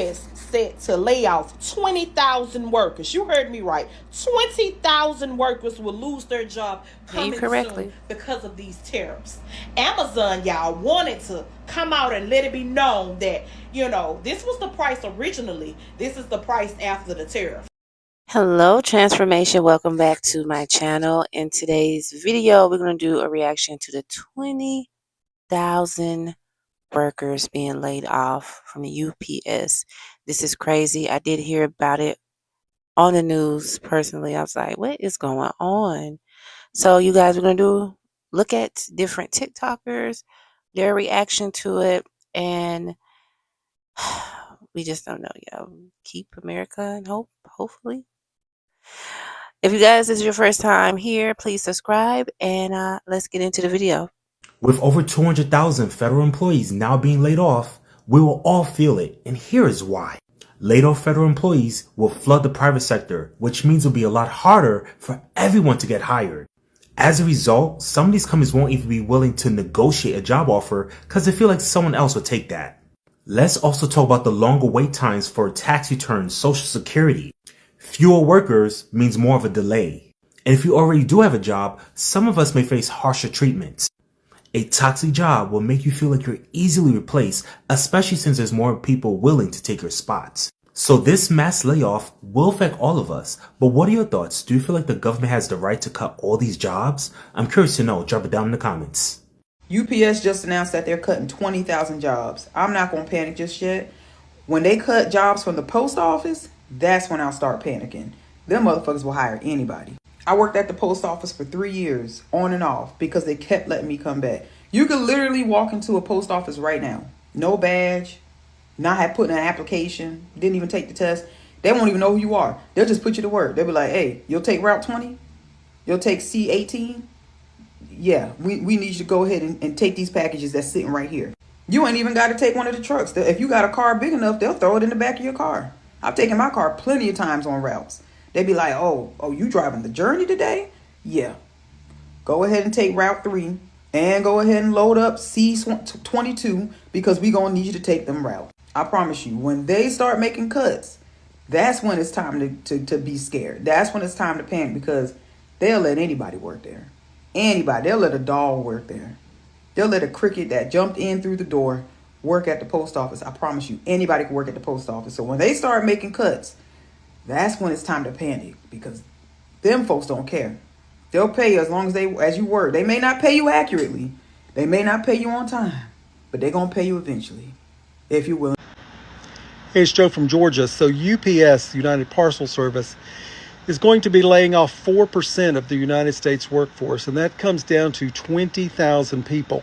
UPS set to lay off 20,000 workers. You heard me right. 20,000 workers will lose their job coming soon because of these tariffs. Amazon, y'all, wanted to come out and let it be known that, this was the price originally. This is the price after the tariff. Hello, Transformation. Welcome back to my channel. In today's video, we're going to do a reaction to the 20,000 workers being laid off from the UPS. This is crazy. I did hear about it on the news personally. I was like, what is going on? So you guys, we're going to look at different TikTokers, their reaction to it, and we just don't know. Keep America and hope, hopefully. If you guys, this is your first time here, please subscribe and let's get into the video. With over 200,000 federal employees now being laid off, we will all feel it, and here is why. Laid off federal employees will flood the private sector, which means it'll be a lot harder for everyone to get hired. As a result, some of these companies won't even be willing to negotiate a job offer because they feel like someone else will take that. Let's also talk about the longer wait times for tax returns, Social Security. Fewer workers means more of a delay. And if you already do have a job, some of us may face harsher treatment. A toxic job will make you feel like you're easily replaced, especially since there's more people willing to take your spots. So this mass layoff will affect all of us. But what are your thoughts? Do you feel like the government has the right to cut all these jobs? I'm curious to know. Drop it down in the comments. UPS just announced that they're cutting 20,000 jobs. I'm not going to panic just yet. When they cut jobs from the post office, that's when I'll start panicking. Them motherfuckers will hire anybody. I worked at the post office for 3 years, on and off, because they kept letting me come back. You could literally walk into a post office right now. No badge, not have put in an application, didn't even take the test. They won't even know who you are. They'll just put you to work. They'll be like, hey, you'll take Route 20? You'll take C18? Yeah, we need you to go ahead and take these packages that's sitting right here. You ain't even got to take one of the trucks. If you got a car big enough, they'll throw it in the back of your car. I've taken my car plenty of times on routes. They'd be like, oh, you driving the journey today? Yeah. Go ahead and take Route 3 and go ahead and load up C22 because we're going to need you to take them route. I promise you, when they start making cuts, that's when it's time to be scared. That's when it's time to panic because they'll let anybody work there. Anybody. They'll let a dog work there. They'll let a cricket that jumped in through the door work at the post office. I promise you, anybody can work at the post office. So when they start making cuts, that's when it's time to panic because them folks don't care. They'll pay you as long as you work. They may not pay you accurately. They may not pay you on time, but they're going to pay you eventually if you're willing. Hey, it's Joe from Georgia. So UPS, United Parcel Service, is going to be laying off 4% of the United States workforce, and that comes down to 20,000 people.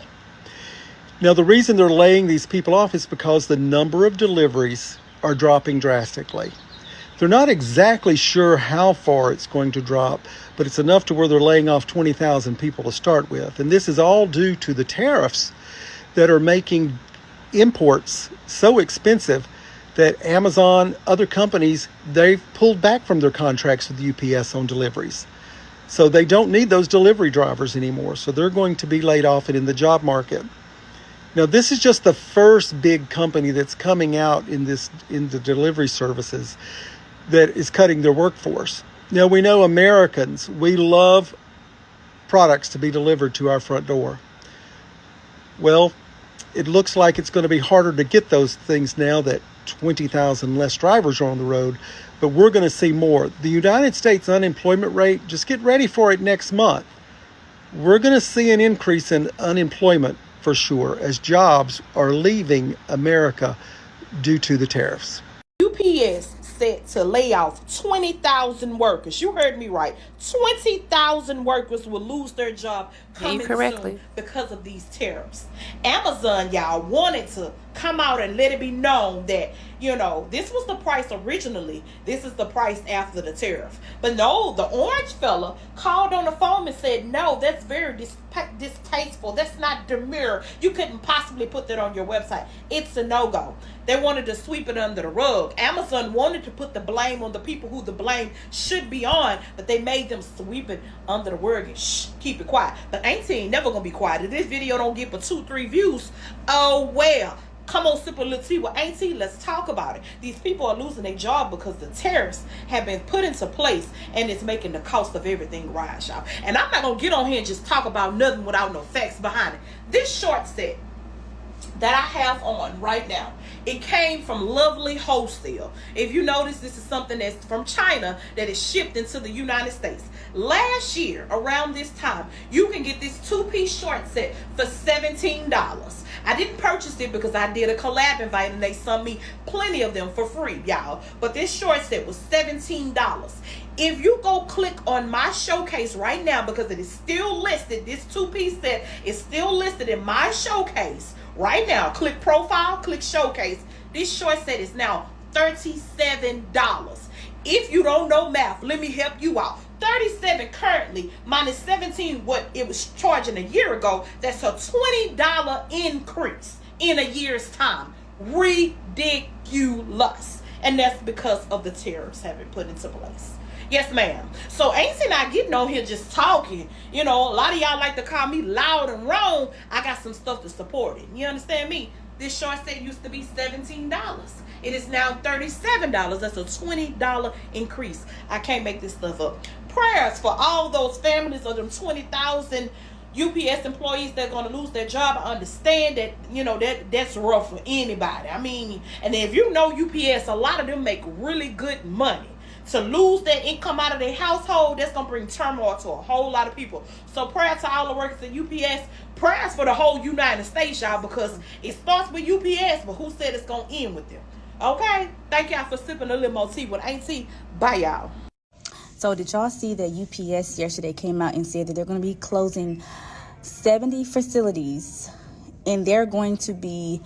Now, the reason they're laying these people off is because the number of deliveries are dropping drastically. They're not exactly sure how far it's going to drop, but it's enough to where they're laying off 20,000 people to start with. And this is all due to the tariffs that are making imports so expensive that Amazon, other companies, they've pulled back from their contracts with UPS on deliveries. So they don't need those delivery drivers anymore. So they're going to be laid off in the job market. Now, this is just the first big company that's coming out in the delivery services that is cutting their workforce. Now, we know Americans, we love products to be delivered to our front door. Well, it looks like it's going to be harder to get those things now that 20,000 less drivers are on the road, but we're going to see more. The United States unemployment rate, just get ready for it next month. We're going to see an increase in unemployment for sure as jobs are leaving America due to the tariffs. UPS set to lay off 20,000 workers. You heard me right. 20,000 workers will lose their job coming soon because of these tariffs. Amazon, y'all, wanted to come out and let it be known that, this was the price originally. This is the price after the tariff. But no, the orange fella called on the phone and said, no, that's very distasteful. That's not demure. You couldn't possibly put that on your website. It's a no-go. They wanted to sweep it under the rug. Amazon wanted to put the blame on the people who the blame should be on, but they made them sweep it under the rug and keep it quiet. But ain't never gonna be quiet. If this video don't get but 2-3 views, oh well. Come on, sip a little tea with Auntie. Let's talk about it. These people are losing their job because the tariffs have been put into place, and it's making the cost of everything rise, y'all. And I'm not gonna get on here and just talk about nothing without no facts behind it. This short set that I have on right now, it came from Lovely Wholesale. If you notice, this is something that's from China that is shipped into the United States. Last year, around this time, you can get this two-piece short set for $17. I didn't purchase it because I did a collab invite and they sent me plenty of them for free, y'all. But this short set was $17. If you go click on my showcase right now, because it is still listed, this two-piece set is still listed in my showcase right now. Click profile, click showcase. This short set is now $37. If you don't know math, let me help you out. 37 currently minus 17 what it was charging a year ago. That's a $20 increase in a year's time. Ridiculous. And that's because of the tariffs having put into place. Yes, ma'am. So Auntie not getting on here just talking. You know, a lot of y'all like to call me loud and wrong. I got some stuff to support it. You understand me? This short set used to be $17. It is now $37. That's a $20 increase. I can't make this stuff up. Prayers for all those families of them 20,000 UPS employees that are going to lose their job. I understand that, you know, that's rough for anybody. I mean, and if you know UPS, a lot of them make really good money. To lose their income out of their household, that's going to bring turmoil to a whole lot of people. So prayer to all the workers at UPS. Prayers for the whole United States, y'all, because it starts with UPS, but who said it's going to end with them? Okay? Thank y'all for sipping a little more tea with Auntie. Bye, y'all. So did y'all see that UPS yesterday came out and said that they're going to be closing 70 facilities and they're going to be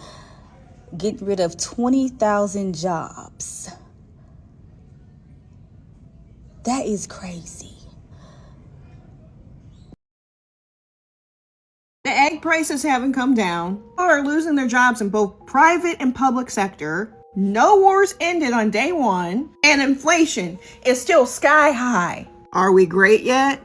getting rid of 20,000 jobs? That is crazy. The egg prices haven't come down. People are losing their jobs in both private and public sector. No wars ended on day one. And inflation is still sky high. Are we great yet?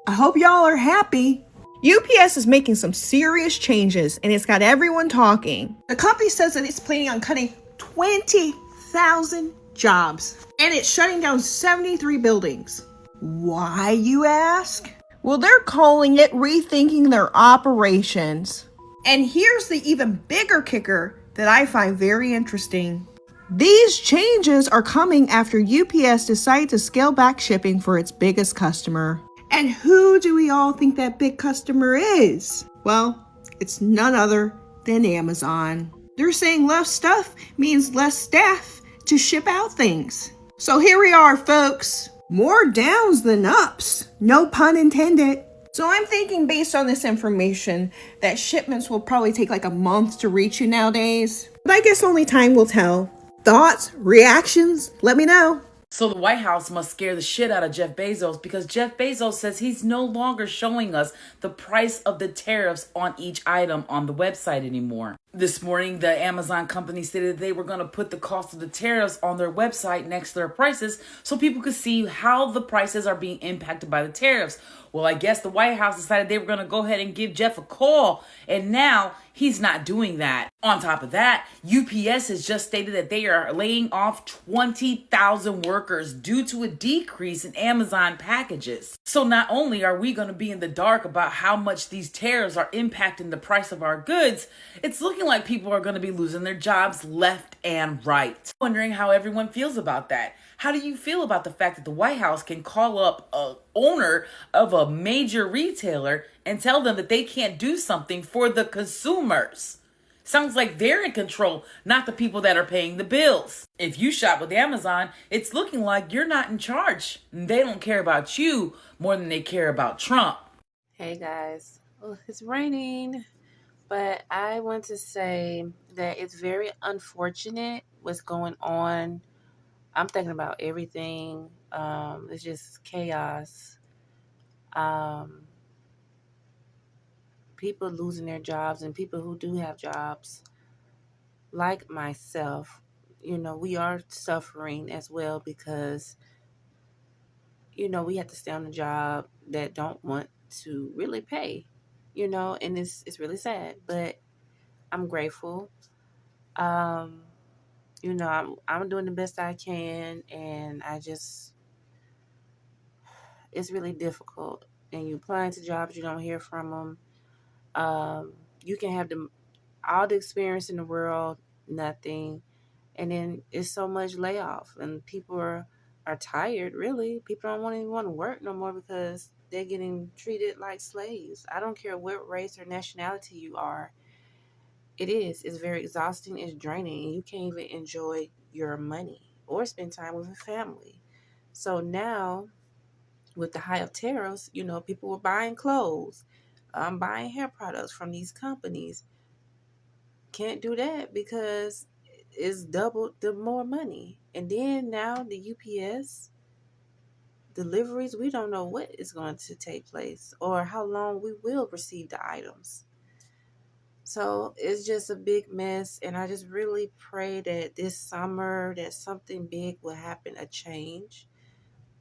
I hope y'all are happy. UPS is making some serious changes and it's got everyone talking. The company says that it's planning on cutting 20,000 jobs. And it's shutting down 73 buildings. Why, you ask? Well, they're calling it rethinking their operations. And here's the even bigger kicker that I find very interesting. These changes are coming after UPS decided to scale back shipping for its biggest customer. And who do we all think that big customer is? Well, it's none other than Amazon. They're saying less stuff means less staff to ship out things. So here we are, folks. More downs than ups. No pun intended. So I'm thinking, based on this information, that shipments will probably take like a month to reach you nowadays. But I guess only time will tell. Thoughts? Reactions? Let me know. So the White House must scare the shit out of Jeff Bezos because Jeff Bezos says he's no longer showing us the price of the tariffs on each item on the website anymore. This morning, the Amazon company stated they were going to put the cost of the tariffs on their website next to their prices so people could see how the prices are being impacted by the tariffs. Well, I guess the White House decided they were going to go ahead and give Jeff a call, and now he's not doing that. On top of that, UPS has just stated that they are laying off 20,000 workers due to a decrease in Amazon packages. So not only are we going to be in the dark about how much these tariffs are impacting the price of our goods, it's looking like people are going to be losing their jobs left and right. Wondering how everyone feels about that. How do you feel about the fact that the White House can call up a owner of a major retailer and tell them that they can't do something for the consumers? Sounds like they're in control, not the people that are paying the bills. If you shop with Amazon, it's looking like you're not in charge. They don't care about you more than they care about Trump. Hey guys, it's raining, but I want to say that it's very unfortunate what's going on. I'm thinking about everything. It's just chaos. People losing their jobs and people who do have jobs, like myself, we are suffering as well because, we have to stay on a job that don't want to really pay, and it's really sad, but I'm grateful. Um, I'm doing the best I can, and it's really difficult. And you applying to jobs, you don't hear from them. You can have all the experience in the world, nothing, and then it's so much layoff, and people are tired. Really, people don't even want to work no more because they're getting treated like slaves. I don't care what race or nationality you are. It's very exhausting, it's draining, and you can't even enjoy your money or spend time with your family. So now, with the high of tariffs, people were buying clothes, buying hair products from these companies. Can't do that because it's doubled the more money. And then now the UPS deliveries, we don't know what is going to take place or how long we will receive the items. So it's just a big mess, and I just really pray that this summer that something big will happen, a change.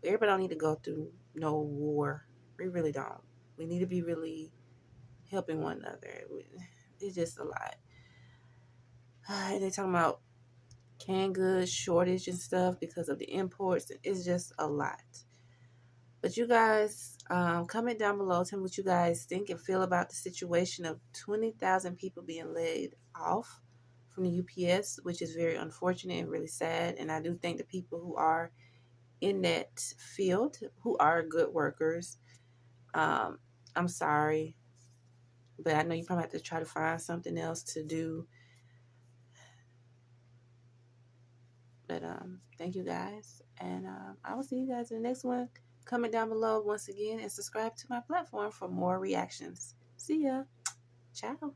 Everybody don't need to go through no war. We really don't. We need to be really helping one another. It's just a lot. And they talking about canned goods shortage and stuff because of the imports. It's just a lot. But you guys, comment down below. Tell me what you guys think and feel about the situation of 20,000 people being laid off from the UPS, which is very unfortunate and really sad. And I do think the people who are in that field, who are good workers, I'm sorry, but I know you probably have to try to find something else to do. But thank you guys, and I will see you guys in the next one. Comment down below once again and subscribe to my platform for more reactions. See ya. Ciao.